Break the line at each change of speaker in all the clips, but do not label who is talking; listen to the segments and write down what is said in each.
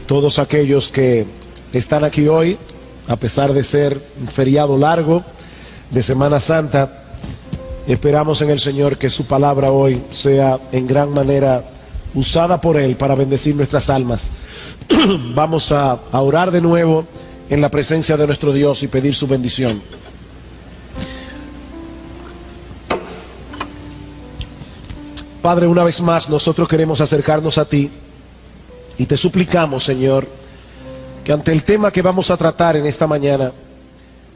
todos aquellos que están aquí hoy, a pesar de ser un feriado largo de Semana Santa. Esperamos en el Señor que su palabra hoy sea en gran manera usada por Él para bendecir nuestras almas. Vamos a orar de nuevo en la presencia de nuestro Dios y pedir su bendición. Padre, una vez más nosotros queremos acercarnos a ti y te suplicamos, Señor, que ante el tema que vamos a tratar en esta mañana,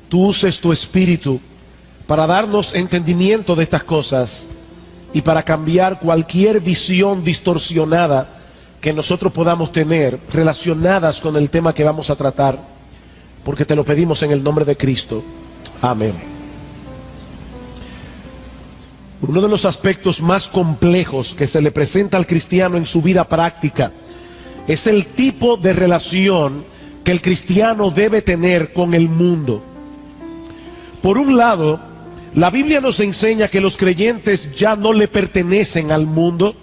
tú uses tu Espíritu para darnos entendimiento de estas cosas y para cambiar cualquier visión distorsionada que nosotros podamos tener relacionadas con el tema que vamos a tratar, porque te lo pedimos en el nombre de Cristo. Amén. Uno de los aspectos más complejos que se le presenta al cristiano en su vida práctica es el tipo de relación que el cristiano debe tener con el mundo. Por un lado, la Biblia nos enseña que los creyentes ya no le pertenecen al mundo,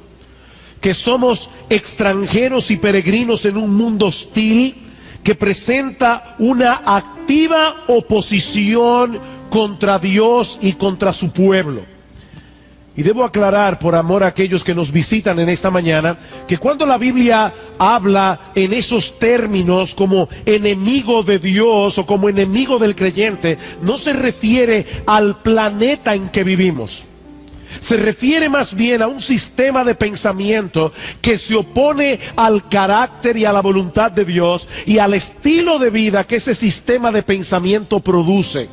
que somos extranjeros y peregrinos en un mundo hostil que presenta una activa oposición contra Dios y contra su pueblo. Y debo aclarar, por amor a aquellos que nos visitan en esta mañana, que cuando la Biblia habla en esos términos como enemigo de Dios o como enemigo del creyente, no se refiere al planeta en que vivimos. Se refiere más bien a un sistema de pensamiento que se opone al carácter y a la voluntad de Dios y al estilo de vida que ese sistema de pensamiento produce.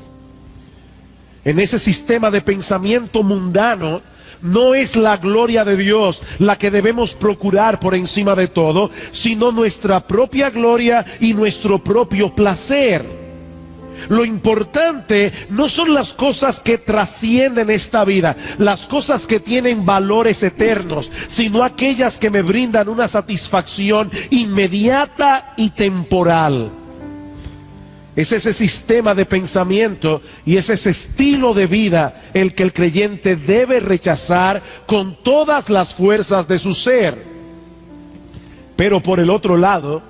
En ese sistema de pensamiento mundano, no es la gloria de Dios la que debemos procurar por encima de todo, sino nuestra propia gloria y nuestro propio placer. Lo importante no son las cosas que trascienden esta vida, las cosas que tienen valores eternos, sino aquellas que me brindan una satisfacción inmediata y temporal. Es ese sistema de pensamiento y es ese estilo de vida el que el creyente debe rechazar con todas las fuerzas de su ser. Pero por el otro lado,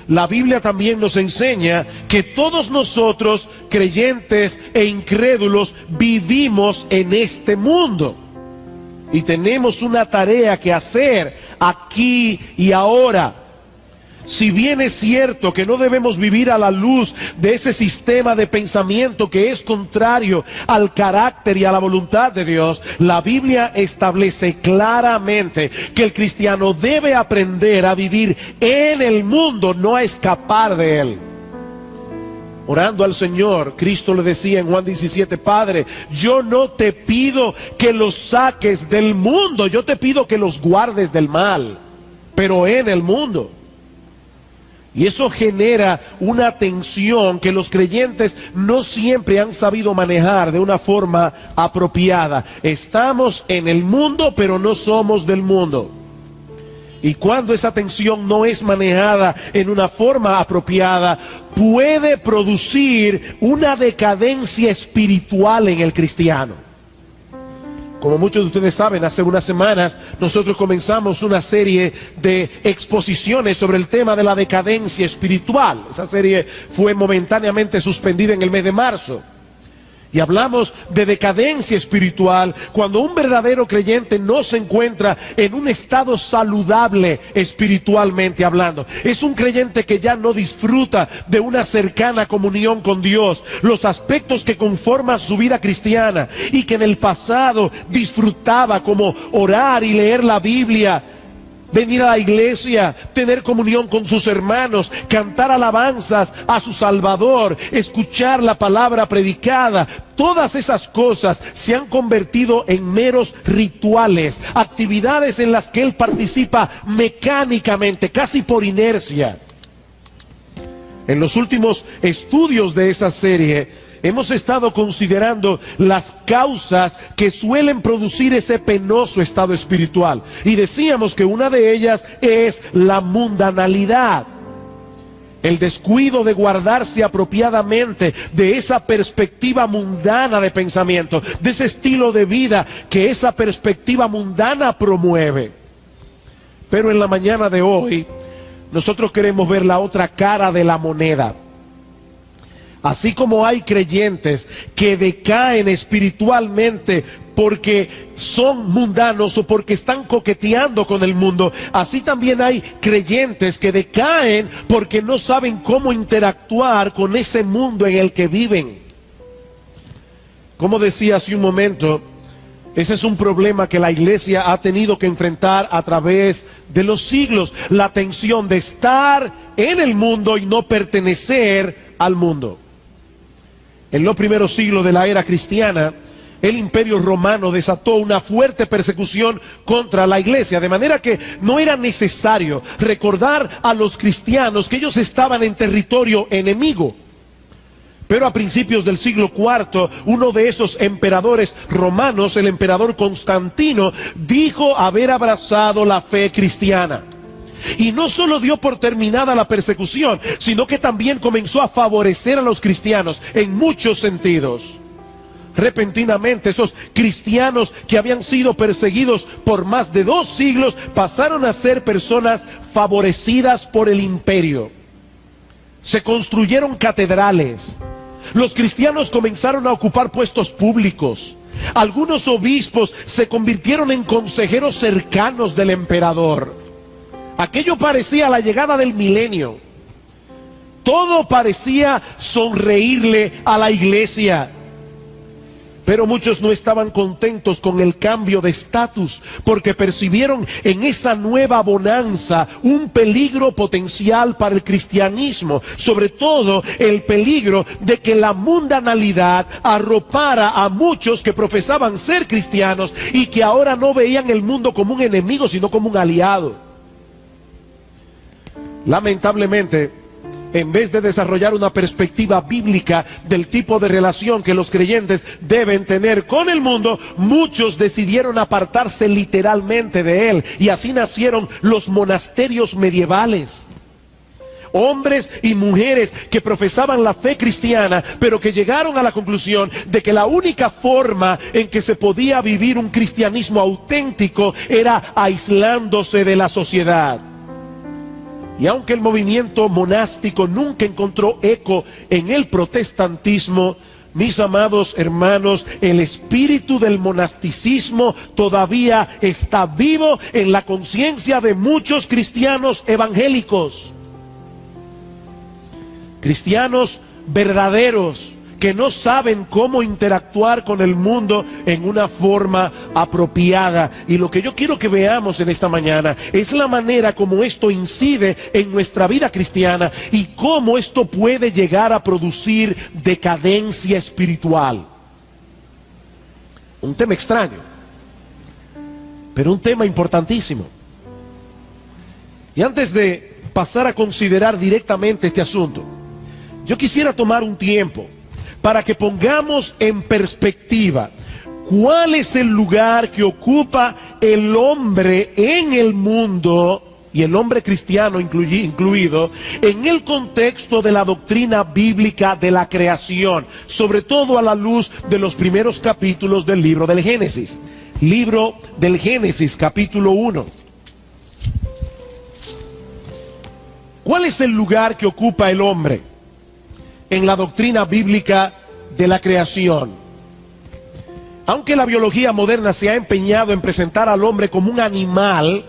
la Biblia también nos enseña que todos nosotros, creyentes e incrédulos, vivimos en este mundo. Y tenemos una tarea que hacer aquí y ahora. Si bien es cierto que no debemos vivir a la luz de ese sistema de pensamiento que es contrario al carácter y a la voluntad de Dios, la Biblia establece claramente que el cristiano debe aprender a vivir en el mundo, no a escapar de él. Orando al Señor, Cristo le decía en Juan 17, Padre, yo no te pido que los saques del mundo, yo te pido que los guardes del mal, pero en el mundo. Y eso genera una tensión que los creyentes no siempre han sabido manejar de una forma apropiada. Estamos en el mundo, pero no somos del mundo. Y cuando esa tensión no es manejada en una forma apropiada, puede producir una decadencia espiritual en el cristiano. Como muchos de ustedes saben, hace unas semanas nosotros comenzamos una serie de exposiciones sobre el tema de la decadencia espiritual. Esa serie fue momentáneamente suspendida en el mes de marzo. Y hablamos de decadencia espiritual cuando un verdadero creyente no se encuentra en un estado saludable espiritualmente hablando. Es un creyente que ya no disfruta de una cercana comunión con Dios, los aspectos que conforman su vida cristiana, y que en el pasado disfrutaba, como orar y leer la Biblia, venir a la iglesia, tener comunión con sus hermanos, cantar alabanzas a su Salvador, escuchar la palabra predicada. Todas esas cosas se han convertido en meros rituales, actividades en las que él participa mecánicamente, casi por inercia. En los últimos estudios de esa serie hemos estado considerando las causas que suelen producir ese penoso estado espiritual. Y decíamos que una de ellas es la mundanalidad. El descuido de guardarse apropiadamente de esa perspectiva mundana de pensamiento, de ese estilo de vida que esa perspectiva mundana promueve. Pero en la mañana de hoy nosotros queremos ver la otra cara de la moneda. Así como hay creyentes que decaen espiritualmente porque son mundanos o porque están coqueteando con el mundo, así también hay creyentes que decaen porque no saben cómo interactuar con ese mundo en el que viven. Como decía hace un momento, ese es un problema que la iglesia ha tenido que enfrentar a través de los siglos, la tensión de estar en el mundo y no pertenecer al mundo. En los primeros siglos de la era cristiana, el Imperio Romano desató una fuerte persecución contra la iglesia, de manera que no era necesario recordar a los cristianos que ellos estaban en territorio enemigo. Pero a principios del siglo IV, uno de esos emperadores romanos, el emperador Constantino, dijo haber abrazado la fe cristiana. Y no solo dio por terminada la persecución, sino que también comenzó a favorecer a los cristianos en muchos sentidos. Repentinamente, esos cristianos que habían sido perseguidos por más de 2 siglos pasaron a ser personas favorecidas por el imperio. Se construyeron catedrales. Los cristianos comenzaron a ocupar puestos públicos. Algunos obispos se convirtieron en consejeros cercanos del emperador. Aquello parecía la llegada del milenio. Todo parecía sonreírle a la iglesia. Pero muchos no estaban contentos con el cambio de estatus, porque percibieron en esa nueva bonanza un peligro potencial para el cristianismo, sobre todo el peligro de que la mundanalidad arropara a muchos que profesaban ser cristianos y que ahora no veían el mundo como un enemigo, sino como un aliado. Lamentablemente, en vez de desarrollar una perspectiva bíblica del tipo de relación que los creyentes deben tener con el mundo, muchos decidieron apartarse literalmente de él, y así nacieron los monasterios medievales. Hombres y mujeres que profesaban la fe cristiana, pero que llegaron a la conclusión de que la única forma en que se podía vivir un cristianismo auténtico era aislándose de la sociedad. Y aunque el movimiento monástico nunca encontró eco en el protestantismo, mis amados hermanos, el espíritu del monasticismo todavía está vivo en la conciencia de muchos cristianos evangélicos. Cristianos verdaderos que no saben cómo interactuar con el mundo en una forma apropiada. Y lo que yo quiero que veamos en esta mañana es la manera como esto incide en nuestra vida cristiana y cómo esto puede llegar a producir decadencia espiritual. Un tema extraño, pero un tema importantísimo. Y antes de pasar a considerar directamente este asunto, yo quisiera tomar un tiempo para que pongamos en perspectiva cuál es el lugar que ocupa el hombre en el mundo, y el hombre cristiano incluido, en el contexto de la doctrina bíblica de la creación, sobre todo a la luz de los primeros capítulos del libro del Génesis. Libro del Génesis, capítulo 1. ¿Cuál es el lugar que ocupa el hombre en la doctrina bíblica de la creación? Aunque la biología moderna se ha empeñado en presentar al hombre como un animal,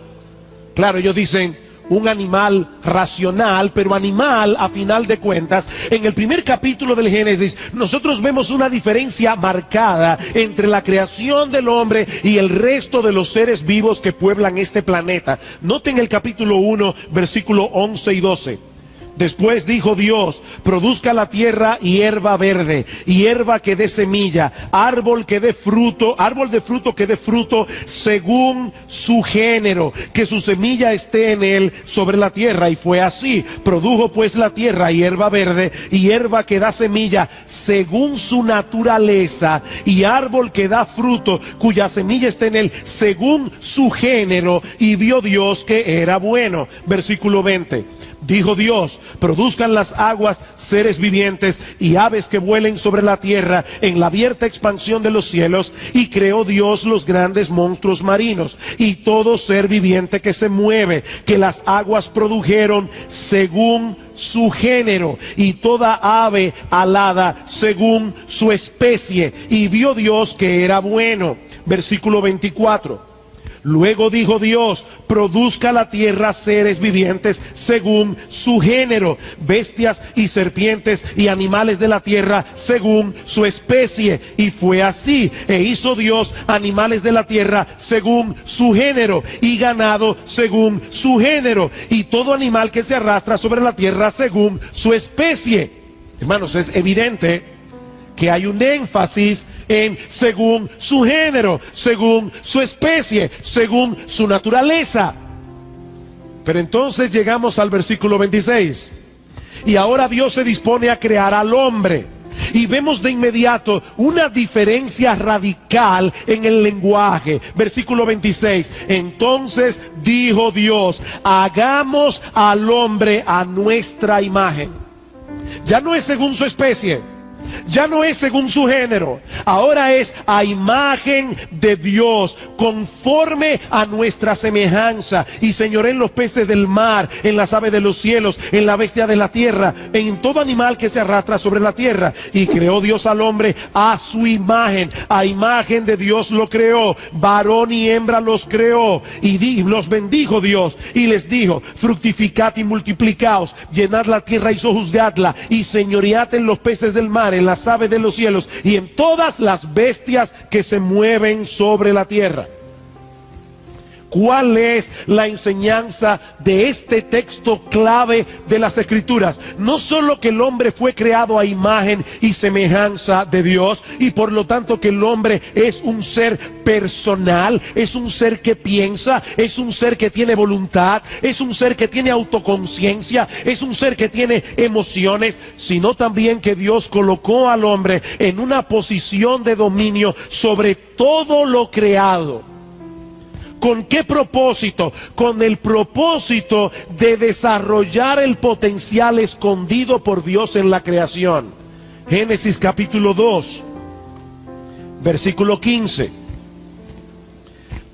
claro, ellos dicen un animal racional, pero animal a final de cuentas, en el primer capítulo del Génesis nosotros vemos una diferencia marcada entre la creación del hombre y el resto de los seres vivos que pueblan este planeta. Noten el capítulo 1, versículo 11 y 12. Después dijo Dios: produzca la tierra hierba verde, hierba que dé semilla, árbol que dé fruto, árbol de fruto que dé fruto según su género, que su semilla esté en él sobre la tierra. Y fue así. Produjo pues la tierra hierba verde, hierba que da semilla según su naturaleza, y árbol que da fruto cuya semilla esté en él según su género. Y vio Dios que era bueno. Versículo 20. Dijo Dios: produzcan las aguas seres vivientes y aves que vuelen sobre la tierra en la abierta expansión de los cielos. Y creó Dios los grandes monstruos marinos y todo ser viviente que se mueve, que las aguas produjeron según su género, y toda ave alada según su especie. Y vio Dios que era bueno. Versículo 24. Luego dijo Dios: produzca la tierra seres vivientes según su género, bestias y serpientes y animales de la tierra según su especie. Y fue así. E hizo Dios animales de la tierra según su género, y ganado según su género, y todo animal que se arrastra sobre la tierra según su especie. Hermanos, es evidente que hay un énfasis en según su género, según su especie, según su naturaleza. Pero entonces llegamos al versículo 26. Y ahora Dios se dispone a crear al hombre. Y vemos de inmediato una diferencia radical en el lenguaje. Versículo 26. Entonces dijo Dios: hagamos al hombre a nuestra imagen. Ya no es según su especie, ya no es según su género, ahora es a imagen de Dios, conforme a nuestra semejanza, y señoré en los peces del mar, en las aves de los cielos, en la bestia de la tierra, en todo animal que se arrastra sobre la tierra. Y creó Dios al hombre a su imagen, a imagen de Dios lo creó, varón y hembra los creó. Y los bendijo Dios y les dijo: fructificad y multiplicaos, llenad la tierra y sojuzgadla, y señoread en los peces del mar, en las aves de los cielos y en todas las bestias que se mueven sobre la tierra. ¿Cuál es la enseñanza de este texto clave de las Escrituras? No solo que el hombre fue creado a imagen y semejanza de Dios, y por lo tanto que el hombre es un ser personal, es un ser que piensa, es un ser que tiene voluntad, es un ser que tiene autoconciencia, es un ser que tiene emociones, sino también que Dios colocó al hombre en una posición de dominio sobre todo lo creado. ¿Con qué propósito? Con el propósito de desarrollar el potencial escondido por Dios en la creación. Génesis capítulo 2, versículo 15.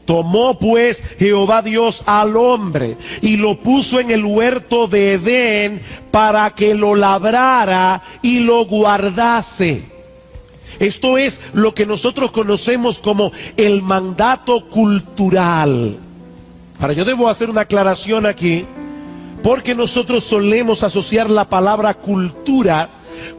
Tomó pues Jehová Dios al hombre y lo puso en el huerto de Edén para que lo labrara y lo guardase. Esto es lo que nosotros conocemos como el mandato cultural. Ahora, yo debo hacer una aclaración aquí, porque nosotros solemos asociar la palabra cultura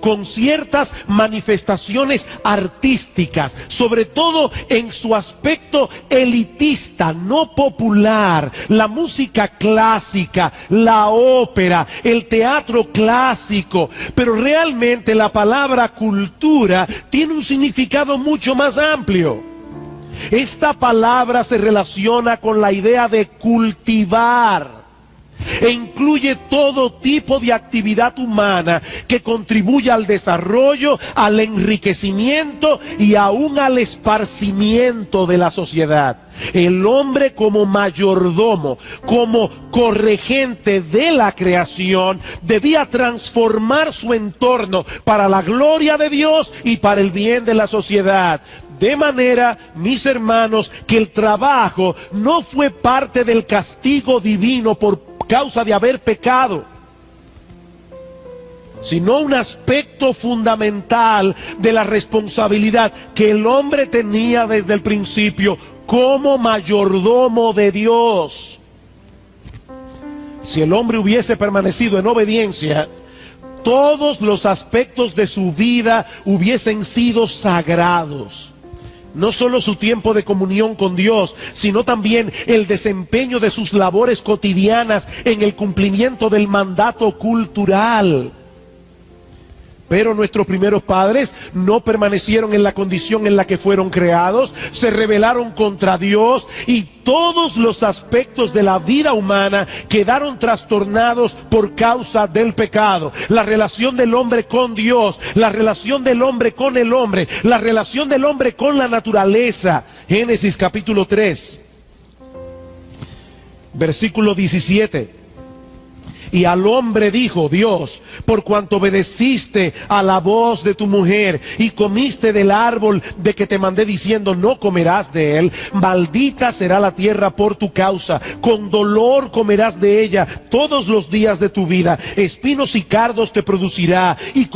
con ciertas manifestaciones artísticas, sobre todo en su aspecto elitista, no popular. La música clásica, la ópera, el teatro clásico. Pero realmente la palabra cultura tiene un significado mucho más amplio. Esta palabra se relaciona con la idea de cultivar e incluye todo tipo de actividad humana que contribuya al desarrollo, al enriquecimiento y aún al esparcimiento de la sociedad. El hombre, como mayordomo, como corregente de la creación, debía transformar su entorno para la gloria de Dios y para el bien de la sociedad. De manera, mis hermanos, que el trabajo no fue parte del castigo divino por causa de haber pecado, sino un aspecto fundamental de la responsabilidad que el hombre tenía desde el principio como mayordomo de Dios. Si el hombre hubiese permanecido en obediencia, todos los aspectos de su vida hubiesen sido sagrados. No solo su tiempo de comunión con Dios, sino también el desempeño de sus labores cotidianas en el cumplimiento del mandato cultural. Pero nuestros primeros padres no permanecieron en la condición en la que fueron creados, se rebelaron contra Dios y todos los aspectos de la vida humana quedaron trastornados por causa del pecado. La relación del hombre con Dios, la relación del hombre con el hombre, la relación del hombre con la naturaleza. Génesis capítulo 3, versículo 17. Y al hombre dijo Dios: por cuanto obedeciste a la voz de tu mujer y comiste del árbol de que te mandé diciendo no comerás de él, maldita será la tierra por tu causa, con dolor comerás de ella todos los días de tu vida, espinos y cardos te producirá y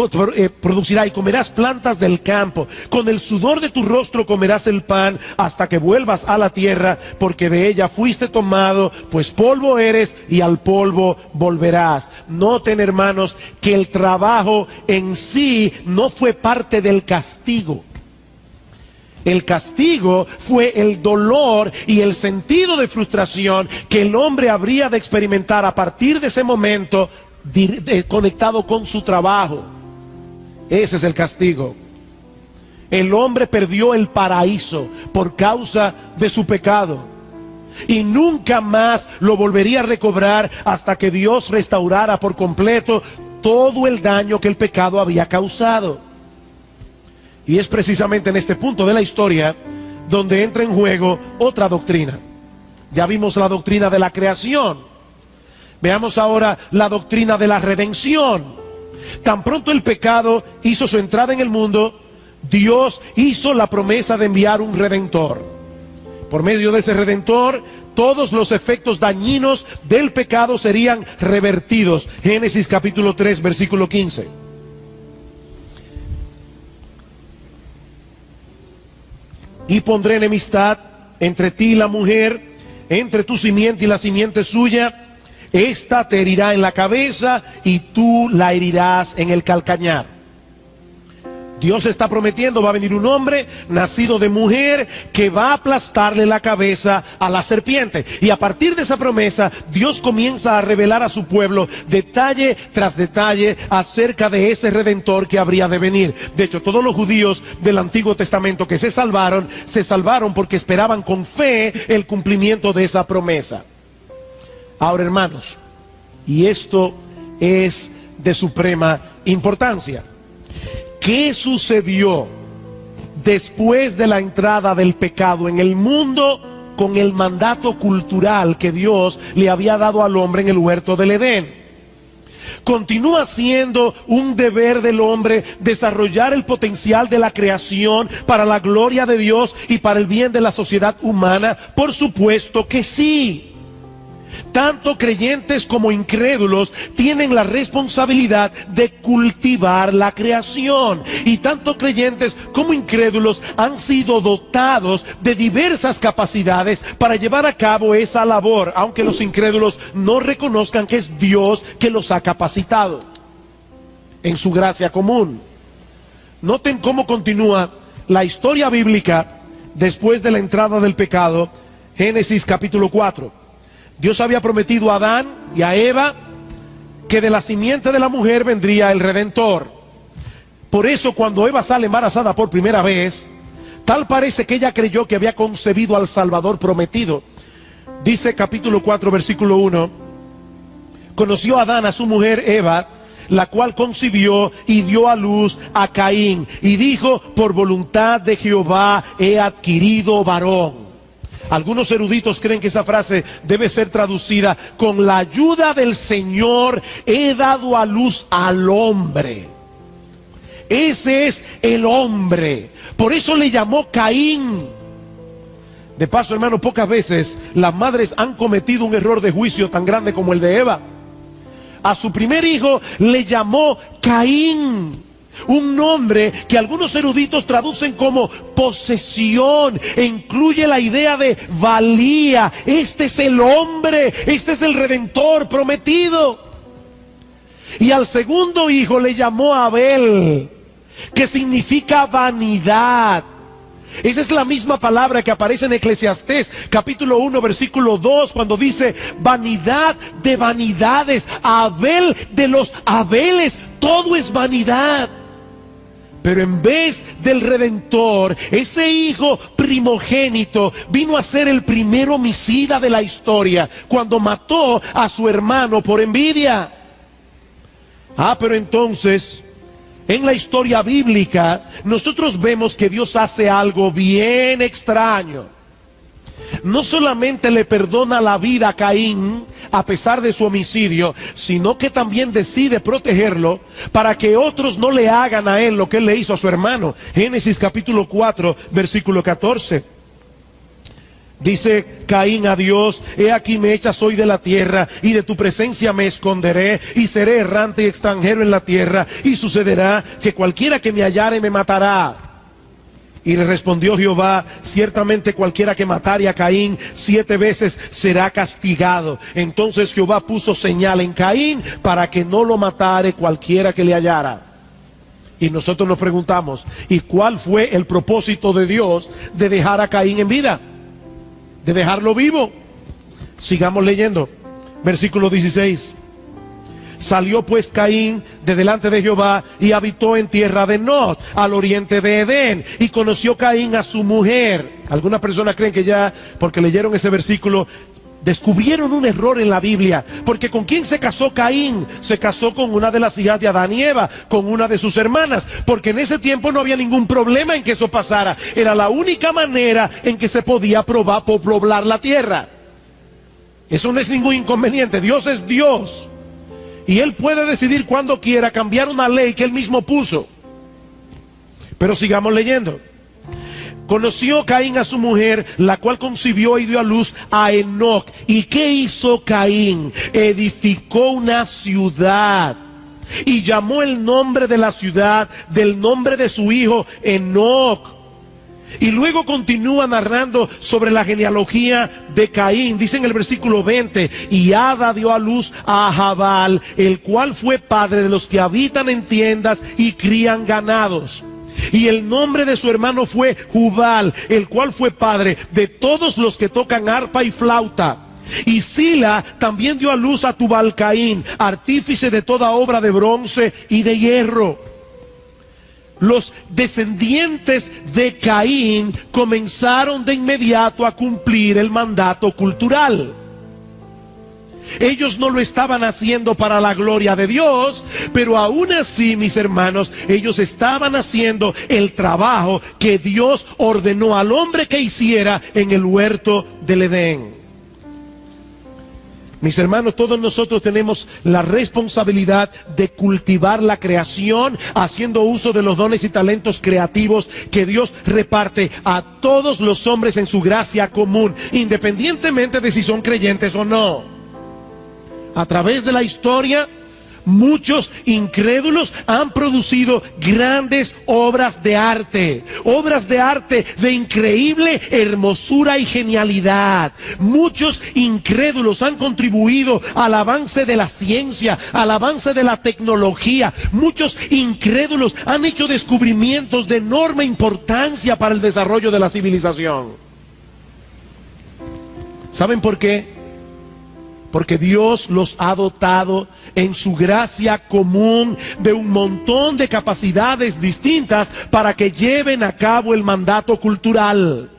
comerás plantas del campo, con el sudor de tu rostro comerás el pan hasta que vuelvas a la tierra, porque de ella fuiste tomado, pues polvo eres y al polvo volverás. Noten, hermanos, que el trabajo en sí no fue parte del castigo. El castigo fue el dolor y el sentido de frustración que el hombre habría de experimentar a partir de ese momento conectado con su trabajo. Ese es el castigo. El hombre perdió el paraíso por causa de su pecado y nunca más lo volvería a recobrar hasta que Dios restaurara por completo todo el daño que el pecado había causado. Y es precisamente en este punto de la historia donde entra en juego otra doctrina. Ya vimos la doctrina de la creación. Veamos ahora la doctrina de la redención. Tan pronto el pecado hizo su entrada en el mundo, Dios hizo la promesa de enviar un redentor. Por medio de ese redentor, todos los efectos dañinos del pecado serían revertidos. Génesis capítulo 3, versículo 15. Y pondré enemistad entre ti y la mujer, entre tu simiente y la simiente suya. Esta te herirá en la cabeza y tú la herirás en el calcañar. Dios está prometiendo, va a venir un hombre nacido de mujer que va a aplastarle la cabeza a la serpiente. Y a partir de esa promesa, Dios comienza a revelar a su pueblo detalle tras detalle acerca de ese redentor que habría de venir. De hecho, todos los judíos del Antiguo Testamento que se salvaron porque esperaban con fe el cumplimiento de esa promesa. Ahora, hermanos, y esto es de suprema importancia, ¿qué sucedió después de la entrada del pecado en el mundo con el mandato cultural que Dios le había dado al hombre en el huerto del Edén? Continúa siendo un deber del hombre desarrollar el potencial de la creación para la gloria de Dios y para el bien de la sociedad humana. Por supuesto que sí. Tanto creyentes como incrédulos tienen la responsabilidad de cultivar la creación. Y tanto creyentes como incrédulos han sido dotados de diversas capacidades para llevar a cabo esa labor, aunque los incrédulos no reconozcan que es Dios que los ha capacitado en su gracia común. Noten cómo continúa la historia bíblica después de la entrada del pecado. Génesis capítulo 4. Dios había prometido a Adán y a Eva que de la simiente de la mujer vendría el Redentor. Por eso cuando Eva sale embarazada por primera vez, tal parece que ella creyó que había concebido al Salvador prometido. Dice capítulo 4 versículo 1: conoció Adán a su mujer Eva, la cual concibió y dio a luz a Caín, y dijo: por voluntad de Jehová he adquirido varón. Algunos eruditos creen que esa frase debe ser traducida: con la ayuda del Señor he dado a luz al hombre. Ese es el hombre. Por eso le llamó Caín. De paso, hermano, pocas veces las madres han cometido un error de juicio tan grande como el de Eva. A su primer hijo le llamó Caín. Un nombre que algunos eruditos traducen como posesión e incluye la idea de valía. Este es el hombre, este es el Redentor prometido. Y al segundo hijo le llamó Abel, que significa vanidad. Esa es la misma palabra que aparece en Eclesiastés capítulo 1 versículo 2 cuando dice: vanidad de vanidades, Abel de los Abeles, todo es vanidad. Pero en vez del Redentor, ese hijo primogénito vino a ser el primer homicida de la historia cuando mató a su hermano por envidia. Pero entonces, en la historia bíblica, nosotros vemos que Dios hace algo bien extraño. no solamente le perdona la vida a Caín a pesar de su homicidio, sino que también decide protegerlo para que otros no le hagan a él lo que él le hizo a su hermano. Génesis capítulo 4, versículo 14. Dice Caín a Dios: he aquí me echas hoy de la tierra, y de tu presencia me esconderé, y seré errante y extranjero en la tierra, y sucederá que cualquiera que me hallare me matará. Y le respondió Jehová: ciertamente cualquiera que matare a Caín 7 veces será castigado. Entonces Jehová puso señal en Caín para que no lo matare cualquiera que le hallara. Y nosotros nos preguntamos: ¿y cuál fue el propósito de Dios de dejar a Caín en vida? De dejarlo vivo. Sigamos leyendo. Versículo 16. Salió pues Caín de delante de Jehová y habitó en tierra de Nod, al oriente de Edén, y conoció Caín a su mujer. Algunas personas creen que ya, porque leyeron ese versículo, descubrieron un error en la Biblia, porque ¿con quién se casó Caín? Se casó con una de las hijas de Adán y Eva, con una de sus hermanas, porque en ese tiempo no había ningún problema en que eso pasara. Era la única manera en que se podía poblar la tierra. Eso no es ningún inconveniente. Dios es Dios, y Él puede decidir cuando quiera cambiar una ley que Él mismo puso. Pero sigamos leyendo. Conoció Caín a su mujer, la cual concibió y dio a luz a Enoc. ¿Y qué hizo Caín? Edificó una ciudad y llamó el nombre de la ciudad del nombre de su hijo Enoc. Y luego continúa narrando sobre la genealogía de Caín. Dice en el versículo 20: y Ada dio a luz a Jabal, el cual fue padre de los que habitan en tiendas y crían ganados. Y el nombre de su hermano fue Jubal, el cual fue padre de todos los que tocan arpa y flauta. Y Sila también dio a luz a Tubal-Caín, artífice de toda obra de bronce y de hierro. Los descendientes de Caín comenzaron de inmediato a cumplir el mandato cultural. Ellos no lo estaban haciendo para la gloria de Dios, pero aún así, mis hermanos, ellos estaban haciendo el trabajo que Dios ordenó al hombre que hiciera en el huerto del Edén. Mis hermanos, todos nosotros tenemos la responsabilidad de cultivar la creación, haciendo uso de los dones y talentos creativos que Dios reparte a todos los hombres en su gracia común, independientemente de si son creyentes o no. A través de la historia, muchos incrédulos han producido grandes obras de arte de increíble hermosura y genialidad. Muchos incrédulos han contribuido al avance de la ciencia, al avance de la tecnología. Muchos incrédulos han hecho descubrimientos de enorme importancia para el desarrollo de la civilización. ¿Saben por qué? Porque Dios los ha dotado en su gracia común de un montón de capacidades distintas para que lleven a cabo el mandato cultural.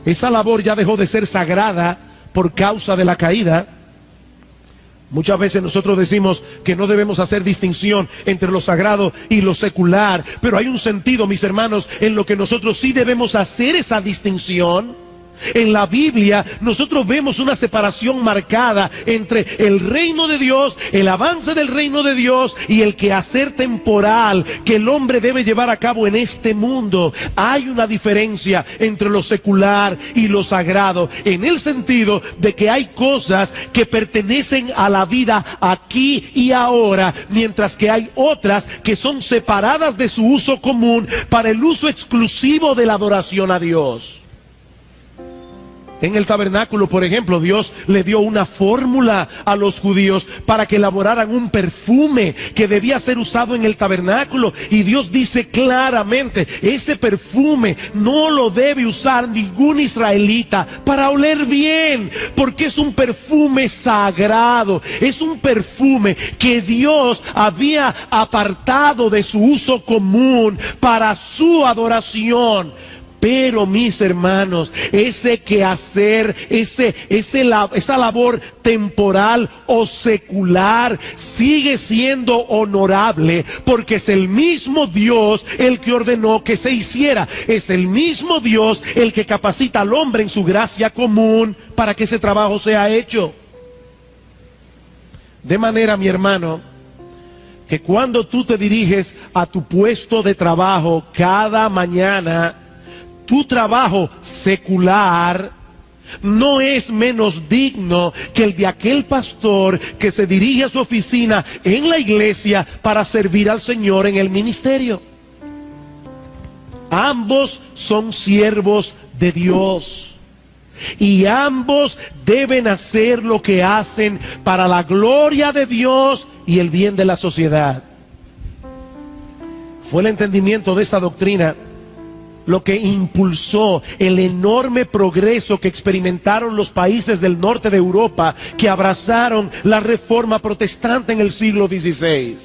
Esa labor ya dejó de ser sagrada por causa de la caída. Muchas veces nosotros decimos que no debemos hacer distinción entre lo sagrado y lo secular, pero hay un sentido, mis hermanos, en lo que nosotros sí debemos hacer esa distinción. En la Biblia nosotros vemos una separación marcada entre el reino de Dios, el avance del reino de Dios y el quehacer temporal que el hombre debe llevar a cabo en este mundo. Hay una diferencia entre lo secular y lo sagrado, en el sentido de que hay cosas que pertenecen a la vida aquí y ahora, mientras que hay otras que son separadas de su uso común para el uso exclusivo de la adoración a Dios. En el tabernáculo, por ejemplo, Dios le dio una fórmula a los judíos para que elaboraran un perfume que debía ser usado en el tabernáculo. Y Dios dice claramente, ese perfume no lo debe usar ningún israelita para oler bien, porque es un perfume sagrado, es un perfume que Dios había apartado de su uso común para su adoración. Pero mis hermanos, ese quehacer, esa labor temporal o secular sigue siendo honorable, porque es el mismo Dios el que ordenó que se hiciera. Es el mismo Dios el que capacita al hombre en su gracia común para que ese trabajo sea hecho. De manera, mi hermano, que cuando tú te diriges a tu puesto de trabajo cada mañana, tu trabajo secular no es menos digno que el de aquel pastor que se dirige a su oficina en la iglesia para servir al Señor en el ministerio. Ambos son siervos de Dios y ambos deben hacer lo que hacen para la gloria de Dios y el bien de la sociedad. Fue el entendimiento de esta doctrina lo que impulsó el enorme progreso que experimentaron los países del norte de Europa que abrazaron la reforma protestante en el siglo XVI.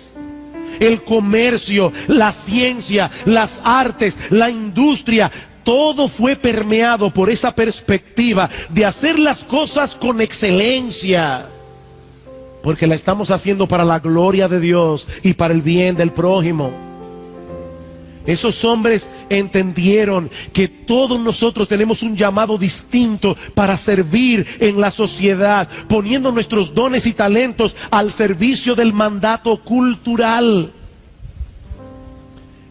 El comercio, la ciencia, las artes, la industria, todo fue permeado por esa perspectiva de hacer las cosas con excelencia, porque la estamos haciendo para la gloria de Dios y para el bien del prójimo. Esos hombres entendieron que todos nosotros tenemos un llamado distinto para servir en la sociedad, poniendo nuestros dones y talentos al servicio del mandato cultural.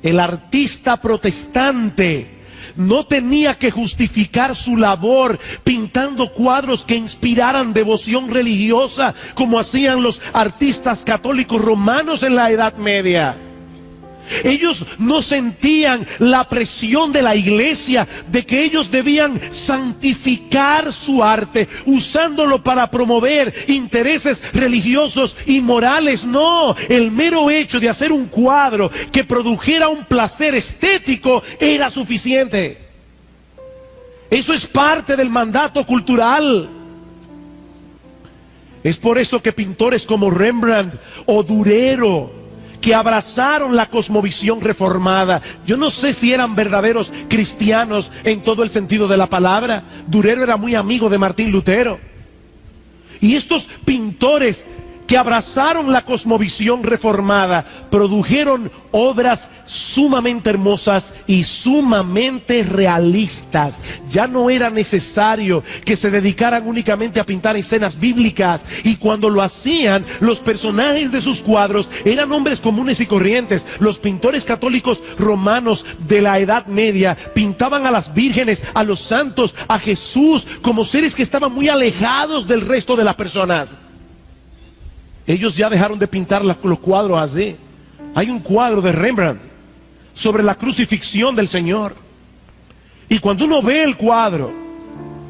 El artista protestante no tenía que justificar su labor pintando cuadros que inspiraran devoción religiosa, como hacían los artistas católicos romanos en la Edad Media. Ellos no sentían la presión de la iglesia de que ellos debían santificar su arte, usándolo para promover intereses religiosos y morales. No, el mero hecho de hacer un cuadro que produjera un placer estético era suficiente. Eso es parte del mandato cultural. Es por eso que pintores como Rembrandt o Durero, que abrazaron la cosmovisión reformada, yo no sé si eran verdaderos cristianos en todo el sentido de la palabra. Durero era muy amigo de Martín Lutero. Y estos pintores que abrazaron la cosmovisión reformada produjeron obras sumamente hermosas y sumamente realistas. Ya no era necesario que se dedicaran únicamente a pintar escenas bíblicas, y cuando lo hacían, los personajes de sus cuadros eran hombres comunes y corrientes. Los pintores católicos romanos de la Edad Media pintaban a las vírgenes, a los santos, a Jesús como seres que estaban muy alejados del resto de las personas. Ellos ya dejaron de pintar los cuadros así. Hay un cuadro de Rembrandt sobre la crucifixión del Señor, y cuando uno ve el cuadro,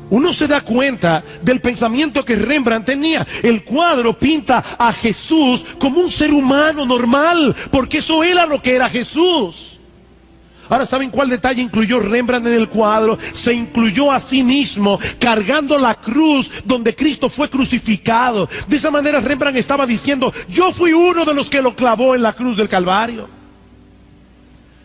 uno se da cuenta del pensamiento que Rembrandt tenía. El cuadro pinta a Jesús como un ser humano normal, porque eso era lo que era Jesús. Ahora, ¿saben cuál detalle incluyó Rembrandt en el cuadro? Se incluyó a sí mismo cargando la cruz donde Cristo fue crucificado. De esa manera Rembrandt estaba diciendo: yo fui uno de los que lo clavó en la cruz del Calvario.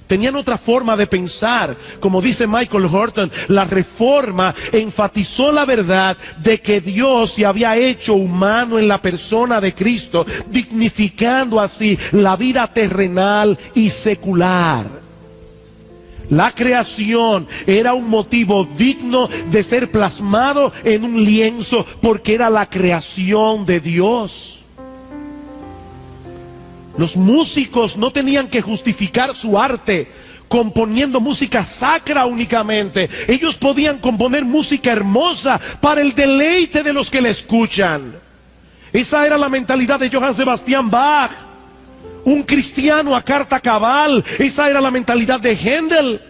Tenían otra forma de pensar. Como dice Michael Horton, la reforma enfatizó la verdad de que Dios se había hecho humano en la persona de Cristo, dignificando así la vida terrenal y secular. La creación era un motivo digno de ser plasmado en un lienzo, porque era la creación de Dios. Los músicos no tenían que justificar su arte componiendo música sacra únicamente. Ellos podían componer música hermosa para el deleite de los que la escuchan. Esa era la mentalidad de Johann Sebastian Bach, un cristiano a carta cabal. Esa era la mentalidad de Händel.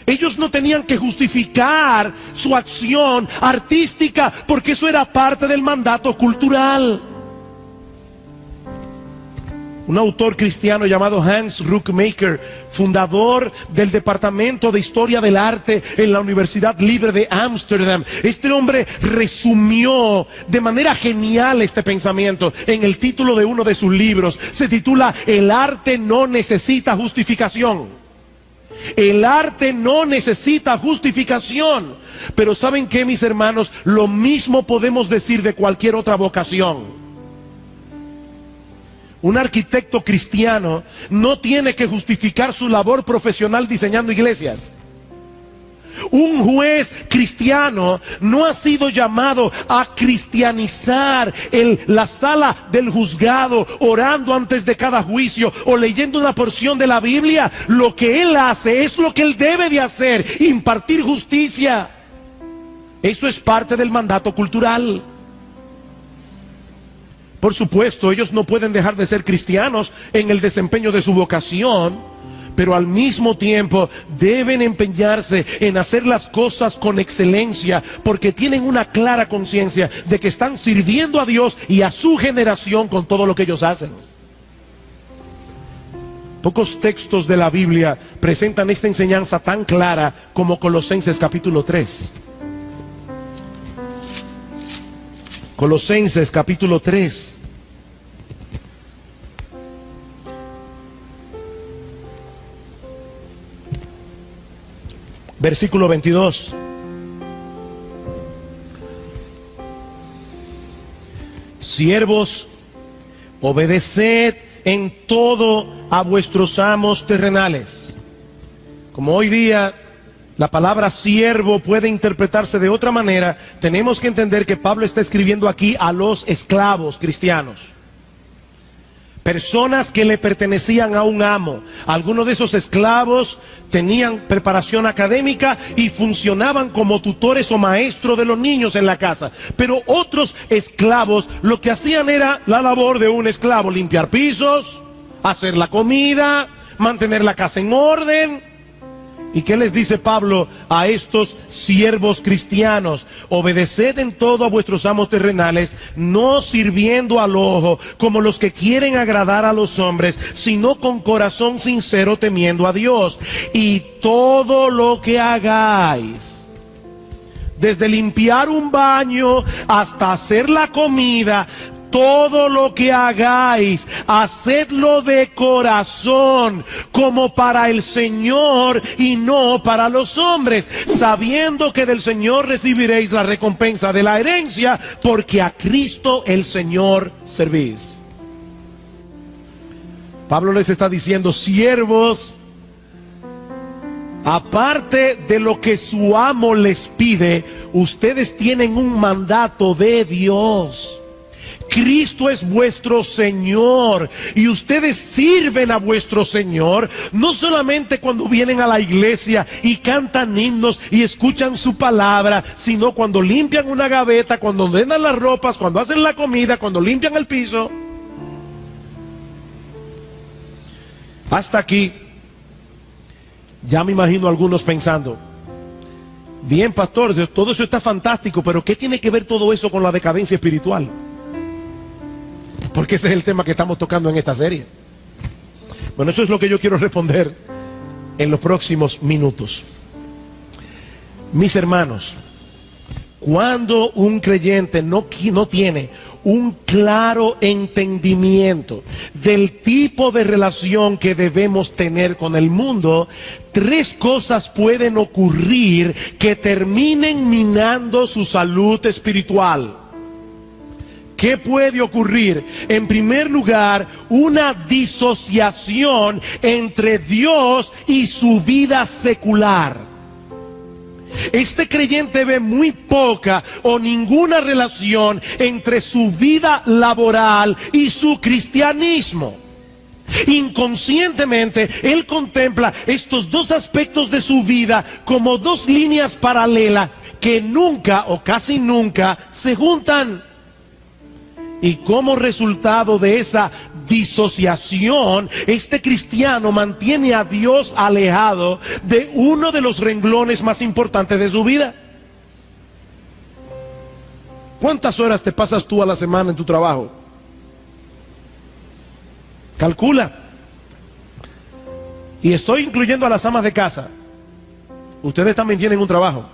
Ellos no tenían que justificar su acción artística, porque eso era parte del mandato cultural. Un autor cristiano llamado Hans Ruckmaker, fundador del Departamento de Historia del Arte en la Universidad Libre de Ámsterdam, este hombre resumió de manera genial este pensamiento en el título de uno de sus libros. Se titula: El arte no necesita justificación. El arte no necesita justificación. Pero ¿saben qué, mis hermanos? Lo mismo podemos decir de cualquier otra vocación. Un arquitecto cristiano no tiene que justificar su labor profesional diseñando iglesias. Un juez cristiano no ha sido llamado a cristianizar la sala del juzgado, orando antes de cada juicio o leyendo una porción de la Biblia. Lo que él hace es lo que él debe de hacer: impartir justicia. Eso es parte del mandato cultural. Por supuesto, ellos no pueden dejar de ser cristianos en el desempeño de su vocación, pero al mismo tiempo deben empeñarse en hacer las cosas con excelencia, porque tienen una clara conciencia de que están sirviendo a Dios y a su generación con todo lo que ellos hacen. Pocos textos de la Biblia presentan esta enseñanza tan clara como Colosenses capítulo 3. Colosenses capítulo 3. Versículo 22. Siervos, obedeced en todo a vuestros amos terrenales. Como hoy día la palabra siervo puede interpretarse de otra manera, tenemos que entender que Pablo está escribiendo aquí a los esclavos cristianos. Personas que le pertenecían a un amo. Algunos de esos esclavos tenían preparación académica y funcionaban como tutores o maestros de los niños en la casa. Pero otros esclavos lo que hacían era la labor de un esclavo: limpiar pisos, hacer la comida, mantener la casa en orden. ¿Y qué les dice Pablo a estos siervos cristianos? Obedeced en todo a vuestros amos terrenales, no sirviendo al ojo como los que quieren agradar a los hombres, sino con corazón sincero, temiendo a Dios. Y todo lo que hagáis, desde limpiar un baño hasta hacer la comida, todo lo que hagáis, hacedlo de corazón, como para el Señor y no para los hombres, sabiendo que del Señor recibiréis la recompensa de la herencia, porque a Cristo el Señor servís. Pablo les está diciendo: siervos, aparte de lo que su amo les pide, ustedes tienen un mandato de Dios. Cristo es vuestro Señor y ustedes sirven a vuestro Señor no solamente cuando vienen a la iglesia y cantan himnos y escuchan su palabra, sino cuando limpian una gaveta, cuando ordenan las ropas, cuando hacen la comida, cuando limpian el piso. Hasta aquí ya me imagino a algunos pensando: bien, pastor, todo eso está fantástico, pero ¿qué tiene que ver todo eso con la decadencia espiritual? Porque ese es el tema que estamos tocando en esta serie. Bueno, eso es lo que yo quiero responder en los próximos minutos. Mis hermanos, cuando un creyente no tiene un claro entendimiento del tipo de relación que debemos tener con el mundo, tres cosas pueden ocurrir que terminen minando su salud espiritual. ¿Qué puede ocurrir? En primer lugar, una disociación entre Dios y su vida secular. Este creyente ve muy poca o ninguna relación entre su vida laboral y su cristianismo. Inconscientemente, él contempla estos dos aspectos de su vida como dos líneas paralelas que nunca o casi nunca se juntan. Y como resultado de esa disociación, este cristiano mantiene a Dios alejado de uno de los renglones más importantes de su vida. ¿Cuántas horas te pasas tú a la semana en tu trabajo? Calcula. Y estoy incluyendo a las amas de casa. Ustedes también tienen un trabajo.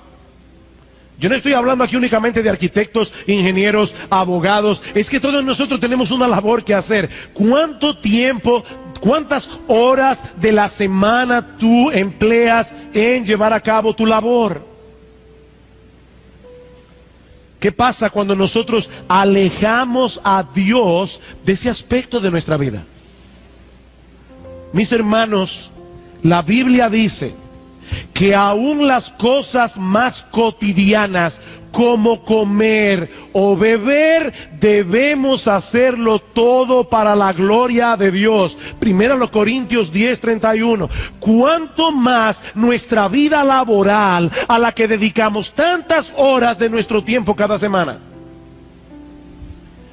Yo no estoy hablando aquí únicamente de arquitectos, ingenieros, abogados. Es que todos nosotros tenemos una labor que hacer. ¿Cuánto tiempo ¿Cuántas horas de la semana tú empleas en llevar a cabo tu labor? ¿Qué pasa cuando nosotros alejamos a Dios de ese aspecto de nuestra vida? Mis hermanos, la Biblia dice que aún las cosas más cotidianas, como comer o beber, debemos hacerlo todo para la gloria de Dios. Primero los Corintios 10:31. ¿Cuánto más nuestra vida laboral, a la que dedicamos tantas horas de nuestro tiempo cada semana?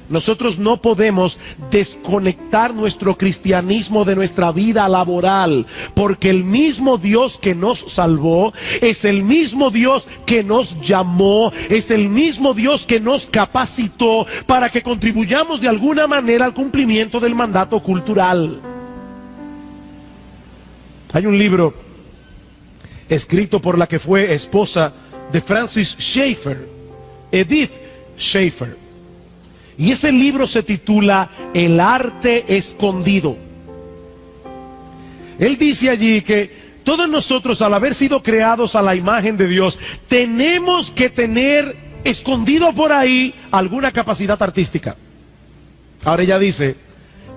Nosotros no podemos desconectar nuestro cristianismo de nuestra vida laboral, porque el mismo Dios que nos salvó es el mismo Dios que nos llamó, es el mismo Dios que nos capacitó para que contribuyamos de alguna manera al cumplimiento del mandato cultural. Hay un libro escrito por la que fue esposa de Francis Schaeffer, Edith Schaeffer. Y ese libro se titula El arte escondido. Él dice allí que todos nosotros, al haber sido creados a la imagen de Dios, tenemos que tener escondido por ahí alguna capacidad artística. Ahora ella dice,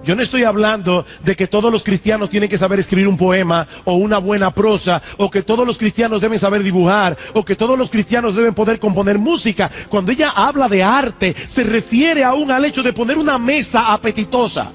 yo no estoy hablando de que todos los cristianos tienen que saber escribir un poema o una buena prosa, o que todos los cristianos deben saber dibujar, o que todos los cristianos deben poder componer música. Cuando ella habla de arte, se refiere aún al hecho de poner una mesa apetitosa.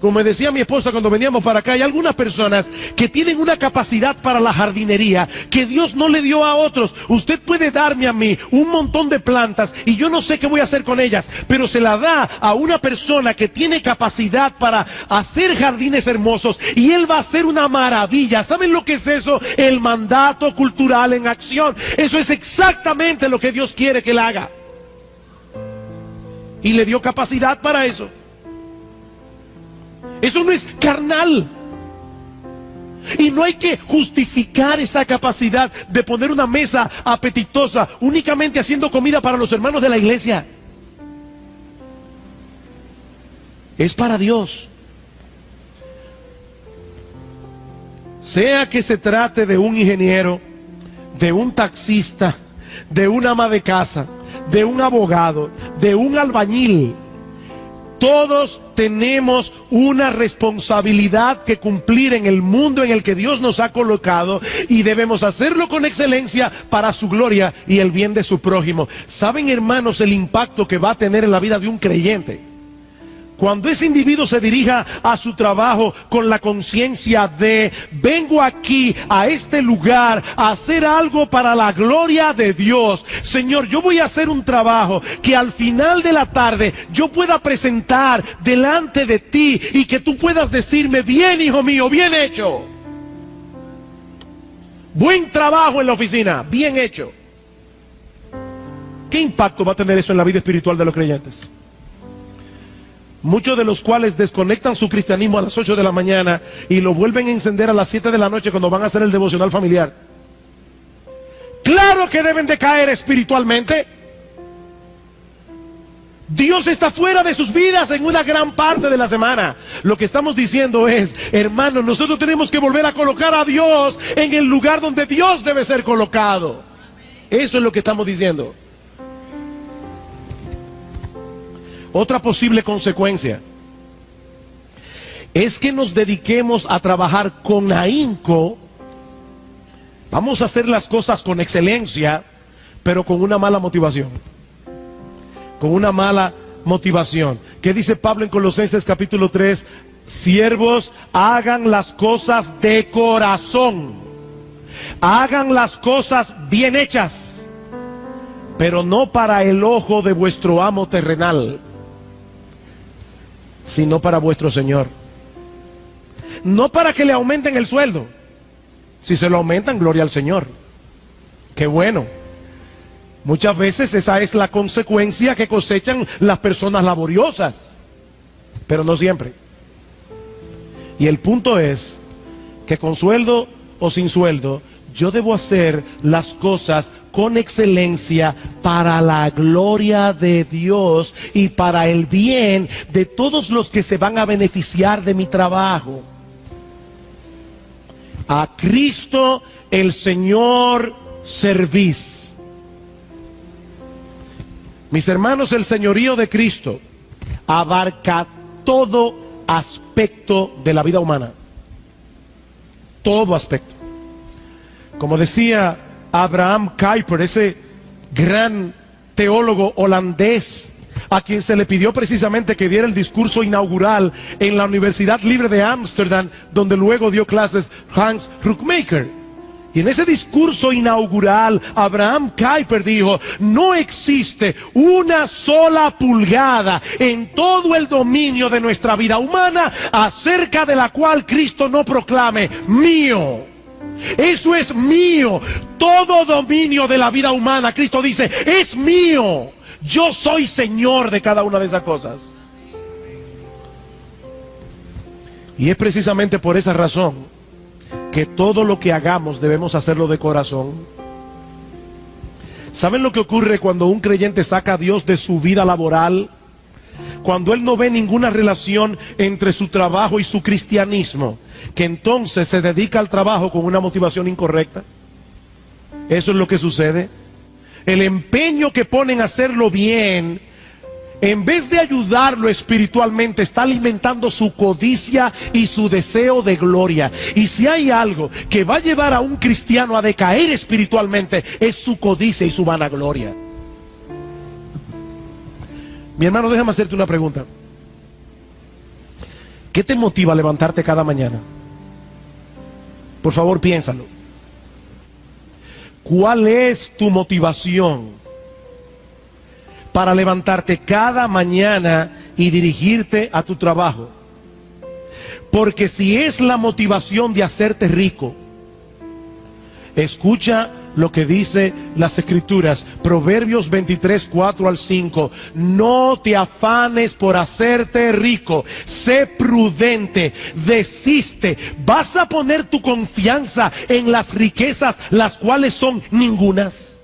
Como me decía mi esposa cuando veníamos para acá, hay algunas personas que tienen una capacidad para la jardinería que Dios no le dio a otros. Usted puede darme a mí un montón de plantas y yo no sé qué voy a hacer con ellas, pero se la da a una persona que tiene capacidad para hacer jardines hermosos y él va a hacer una maravilla. ¿Saben lo que es eso? El mandato cultural en acción. Eso es exactamente lo que Dios quiere que él haga. Y le dio capacidad para eso. Eso no es carnal. Y no hay que justificar esa capacidad de poner una mesa apetitosa únicamente haciendo comida para los hermanos de la iglesia. Es para Dios. Sea que se trate de un ingeniero, de un taxista, de un ama de casa, de un abogado, de un albañil, todos tenemos una responsabilidad que cumplir en el mundo en el que Dios nos ha colocado, y debemos hacerlo con excelencia para su gloria y el bien de su prójimo. ¿Saben, hermanos, el impacto que va a tener en la vida de un creyente cuando ese individuo se dirija a su trabajo con la conciencia de: vengo aquí a este lugar a hacer algo para la gloria de Dios? Señor, yo voy a hacer un trabajo que al final de la tarde yo pueda presentar delante de ti y que tú puedas decirme: bien, hijo mío, bien hecho. Buen trabajo en la oficina, bien hecho. ¿Qué impacto va a tener eso en la vida espiritual de los creyentes? Muchos de los cuales desconectan su cristianismo a las 8 de la mañana y lo vuelven a encender a las 7 de la noche cuando van a hacer el devocional familiar. Claro que deben de caer espiritualmente. Dios está fuera de sus vidas en una gran parte de la semana. Lo que estamos diciendo es: hermanos, nosotros tenemos que volver a colocar a Dios en el lugar donde Dios debe ser colocado. Eso es lo que estamos diciendo. Otra posible consecuencia es que nos dediquemos a trabajar con ahínco. Vamos a hacer las cosas con excelencia, pero con una mala motivación. Con una mala motivación. ¿Qué dice Pablo en Colosenses capítulo 3? Siervos, hagan las cosas de corazón. Hagan las cosas bien hechas, pero no para el ojo de vuestro amo terrenal, sino para vuestro Señor. No para que le aumenten el sueldo. Si se lo aumentan, gloria al Señor. Qué bueno. Muchas veces esa es la consecuencia que cosechan las personas laboriosas, pero no siempre. Y el punto es que con sueldo o sin sueldo, yo debo hacer las cosas con excelencia para la gloria de Dios y para el bien de todos los que se van a beneficiar de mi trabajo. A Cristo el Señor servís. Mis hermanos, el señorío de Cristo abarca todo aspecto de la vida humana. Todo aspecto. Como decía Abraham Kuyper, ese gran teólogo holandés, a quien se le pidió precisamente que diera el discurso inaugural en la Universidad Libre de Ámsterdam, donde luego dio clases Hans Rockmaker. Y en ese discurso inaugural, Abraham Kuyper dijo: no existe una sola pulgada en todo el dominio de nuestra vida humana acerca de la cual Cristo no proclame: mío. Eso es mío. Todo dominio de la vida humana, Cristo dice, es mío. Yo soy Señor de cada una de esas cosas. Y es precisamente por esa razón que todo lo que hagamos debemos hacerlo de corazón. ¿Saben lo que ocurre cuando un creyente saca a Dios de su vida laboral? Cuando él no ve ninguna relación entre su trabajo y su cristianismo, que entonces se dedica al trabajo con una motivación incorrecta. Eso es lo que sucede. El empeño que ponen a hacerlo bien, en vez de ayudarlo espiritualmente, está alimentando su codicia y su deseo de gloria. Y si hay algo que va a llevar a un cristiano a decaer espiritualmente, es su codicia y su vanagloria. Mi hermano, déjame hacerte una pregunta. ¿Qué te motiva a levantarte cada mañana? Por favor, piénsalo. ¿Cuál es tu motivación para levantarte cada mañana y dirigirte a tu trabajo? Porque si es la motivación de hacerte rico, escucha lo que dice las Escrituras, Proverbios 23, 4 al 5. No te afanes por hacerte rico, sé prudente, desiste. ¿Vas a poner tu confianza en las riquezas, las cuales son ningunas?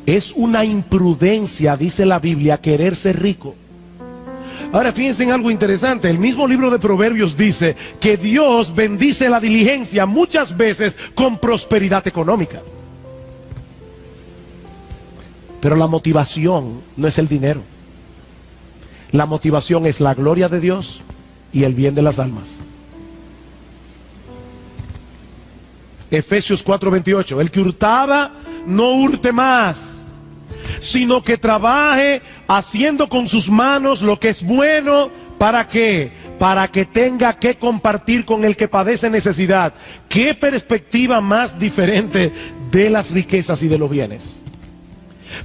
Es una imprudencia, dice la Biblia, querer ser rico. Ahora fíjense en algo interesante. El mismo libro de Proverbios dice que Dios bendice la diligencia muchas veces con prosperidad económica. Pero la motivación no es el dinero. La motivación es la gloria de Dios y el bien de las almas. Efesios 4:28. El que hurtaba, no hurte más, sino que trabaje haciendo con sus manos lo que es bueno. ¿Para qué? Para que tenga que compartir con el que padece necesidad. ¿Qué perspectiva más diferente de las riquezas y de los bienes?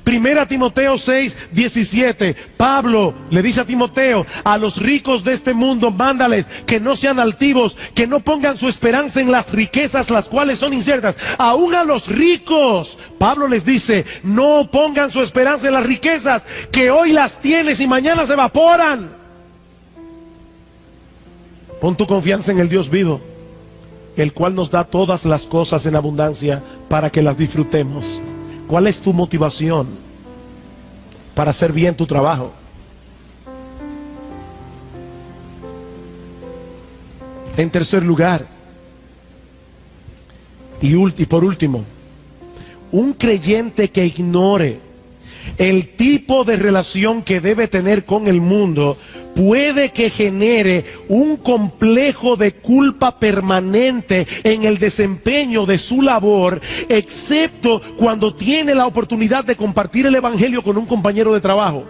Primera Timoteo 6:17. Pablo le dice a Timoteo: a los ricos de este mundo mándales que no sean altivos, que no pongan su esperanza en las riquezas, las cuales son inciertas. Aún a los ricos Pablo les dice: no pongan su esperanza en las riquezas, que hoy las tienes y mañana se evaporan. Pon tu confianza en el Dios vivo, el cual nos da todas las cosas en abundancia para que las disfrutemos. ¿Cuál es tu motivación para hacer bien tu trabajo? En tercer lugar, y por último, un creyente que ignore el tipo de relación que debe tener con el mundo puede que genere un complejo de culpa permanente en el desempeño de su labor, excepto cuando tiene la oportunidad de compartir el evangelio con un compañero de trabajo.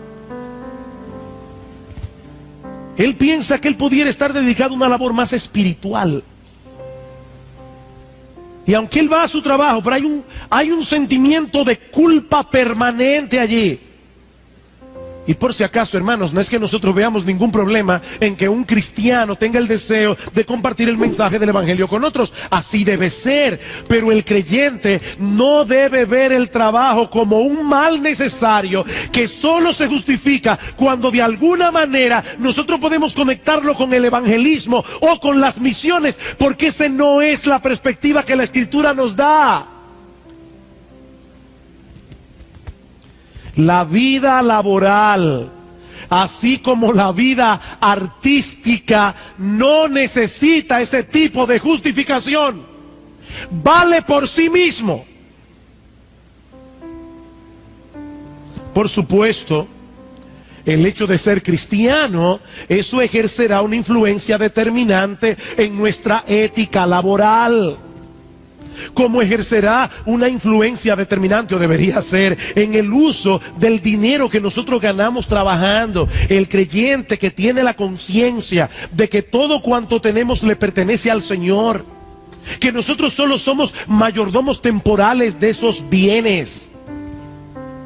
Él piensa que él pudiera estar dedicado a una labor más espiritual. Y aunque él va a su trabajo, pero hay un sentimiento de culpa permanente allí. Y por si acaso, hermanos, no es que nosotros veamos ningún problema en que un cristiano tenga el deseo de compartir el mensaje del evangelio con otros. Así debe ser. Pero el creyente no debe ver el trabajo como un mal necesario que solo se justifica cuando de alguna manera nosotros podemos conectarlo con el evangelismo o con las misiones, porque esa no es la perspectiva que la Escritura nos da. La vida laboral, así como la vida artística, no necesita ese tipo de justificación. Vale por sí mismo. Por supuesto, el hecho de ser cristiano, eso ejercerá una influencia determinante en nuestra ética laboral. Como ejercerá una influencia determinante, o debería ser, en el uso del dinero que nosotros ganamos trabajando. El creyente que tiene la conciencia de que todo cuanto tenemos le pertenece al Señor, que nosotros solo somos mayordomos temporales de esos bienes.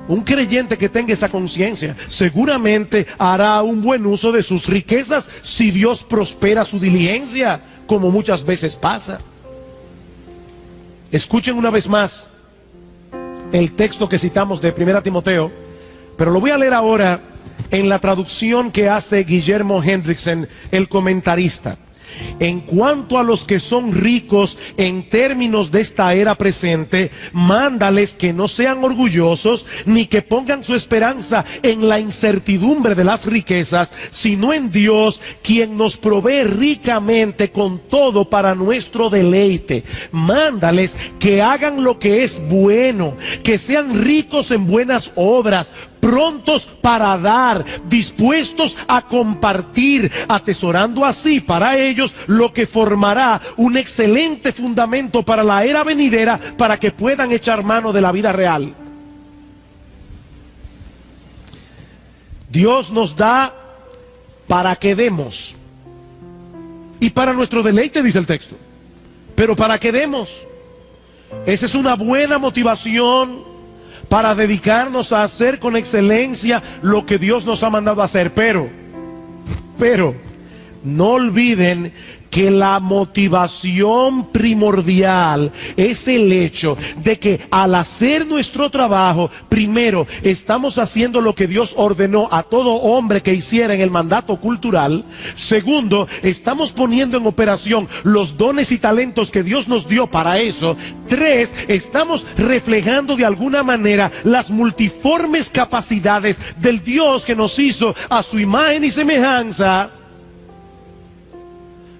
Un creyente que tenga esa conciencia seguramente hará un buen uso de sus riquezas si Dios prospera su diligencia, como muchas veces pasa. Escuchen una vez más el texto que citamos de 1 Timoteo, pero lo voy a leer ahora en la traducción que hace Guillermo Hendrickson, el comentarista. En cuanto a los que son ricos en términos de esta era presente, mándales que no sean orgullosos, ni que pongan su esperanza en la incertidumbre de las riquezas, sino en Dios, quien nos provee ricamente con todo para nuestro deleite. Mándales que hagan lo que es bueno, que sean ricos en buenas obras, prontos para dar, dispuestos a compartir, atesorando así para ellos lo que formará un excelente fundamento para la era venidera, para que puedan echar mano de la vida real. Dios nos da para que demos, y para nuestro deleite, dice el texto, pero para que demos. Esa es una buena motivación para dedicarnos a hacer con excelencia lo que Dios nos ha mandado a hacer. Pero no olviden que la motivación primordial es el hecho de que al hacer nuestro trabajo, primero, estamos haciendo lo que Dios ordenó a todo hombre que hiciera en el mandato cultural. Segundo, estamos poniendo en operación los dones y talentos que Dios nos dio para eso. Tres, estamos reflejando de alguna manera las multiformes capacidades del Dios que nos hizo a su imagen y semejanza.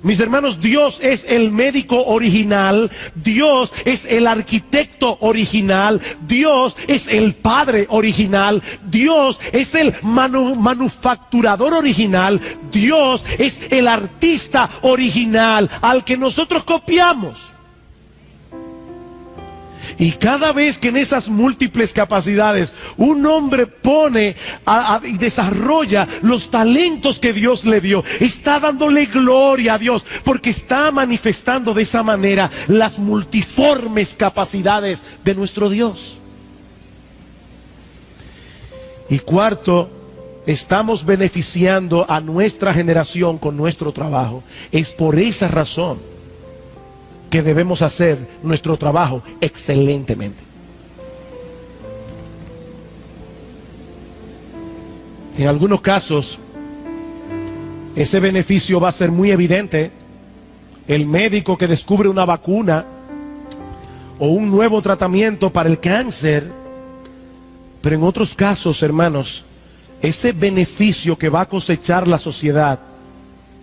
Mis hermanos, Dios es el médico original, Dios es el arquitecto original, Dios es el padre original, Dios es el manufacturador original, Dios es el artista original al que nosotros copiamos. Y cada vez que en esas múltiples capacidades un hombre pone y desarrolla los talentos que Dios le dio, está dándole gloria a Dios, porque está manifestando de esa manera las multiformes capacidades de nuestro Dios. Y cuarto, estamos beneficiando a nuestra generación con nuestro trabajo. Es por esa razón que debemos hacer nuestro trabajo excelentemente. En algunos casos, ese beneficio va a ser muy evidente. El médico que descubre una vacuna o un nuevo tratamiento para el cáncer. Pero en otros casos, hermanos, ese beneficio que va a cosechar la sociedad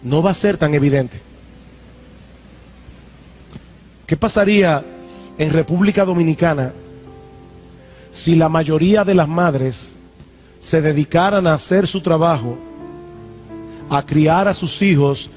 no va a ser tan evidente. ¿Qué pasaría en República Dominicana si la mayoría de las madres se dedicaran a hacer su trabajo, a criar a sus hijos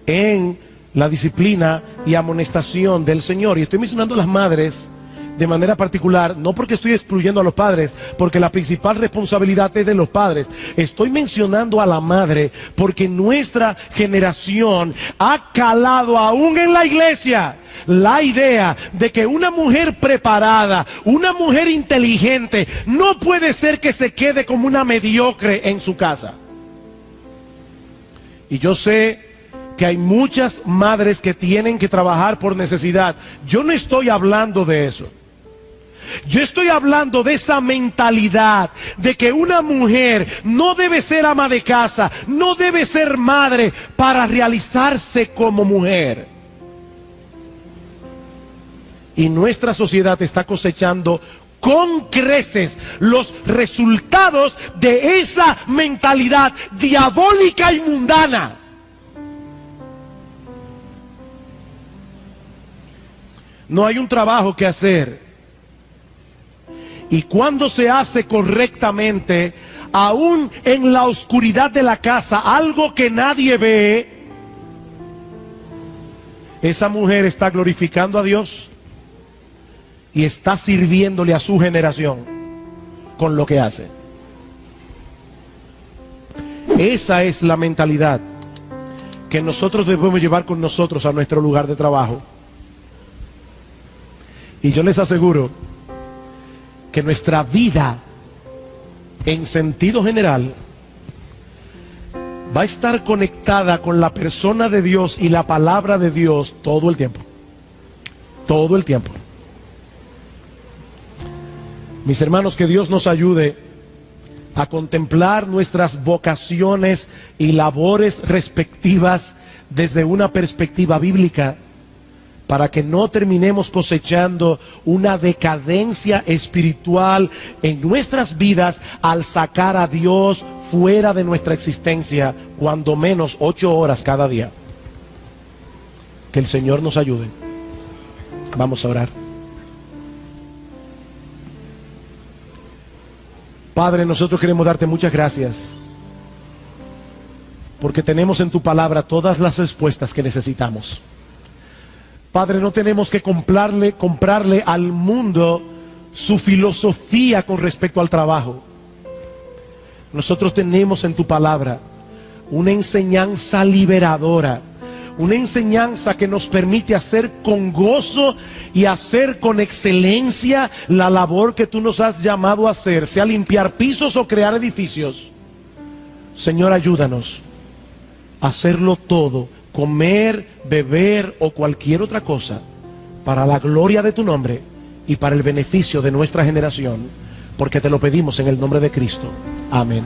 en la disciplina y amonestación del Señor? Y estoy mencionando a las madres de manera particular, no porque estoy excluyendo a los padres, porque la principal responsabilidad es de los padres. Estoy mencionando a la madre porque nuestra generación ha calado aún en la iglesia la idea de que una mujer preparada, una mujer inteligente, no puede ser que se quede como una mediocre en su casa. Y yo sé que hay muchas madres que tienen que trabajar por necesidad. Yo no estoy hablando de eso. Yo estoy hablando de esa mentalidad de que una mujer no debe ser ama de casa, no debe ser madre para realizarse como mujer. Y nuestra sociedad está cosechando con creces los resultados de esa mentalidad diabólica y mundana. No hay un trabajo que hacer. Y cuando se hace correctamente, aún en la oscuridad de la casa, algo que nadie ve, esa mujer está glorificando a Dios y está sirviéndole a su generación con lo que hace. Esa es la mentalidad que nosotros debemos llevar con nosotros a nuestro lugar de trabajo. Y yo les aseguro que nuestra vida, en sentido general, va a estar conectada con la persona de Dios y la palabra de Dios todo el tiempo. Todo el tiempo. Mis hermanos, que Dios nos ayude a contemplar nuestras vocaciones y labores respectivas desde una perspectiva bíblica, para que no terminemos cosechando una decadencia espiritual en nuestras vidas al sacar a Dios fuera de nuestra existencia, cuando menos 8 horas cada día. Que el Señor nos ayude. Vamos a orar. Padre, nosotros queremos darte muchas gracias, porque tenemos en tu palabra todas las respuestas que necesitamos. Padre, no tenemos que comprarle al mundo su filosofía con respecto al trabajo. Nosotros tenemos en tu palabra una enseñanza liberadora, una enseñanza que nos permite hacer con gozo y hacer con excelencia la labor que tú nos has llamado a hacer, sea limpiar pisos o crear edificios. Señor, ayúdanos a hacerlo todo, comer, beber o cualquier otra cosa, para la gloria de tu nombre y para el beneficio de nuestra generación, porque te lo pedimos en el nombre de Cristo. Amén.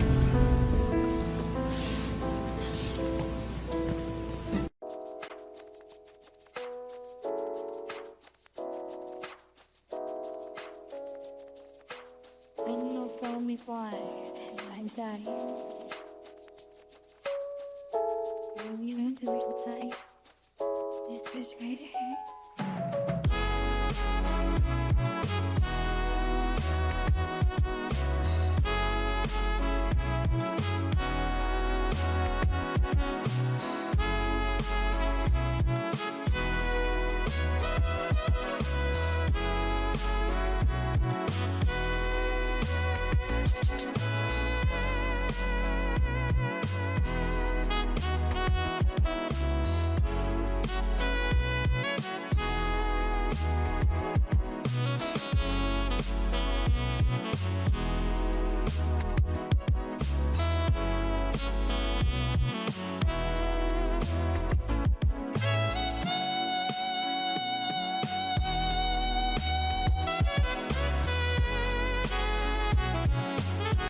It's right here.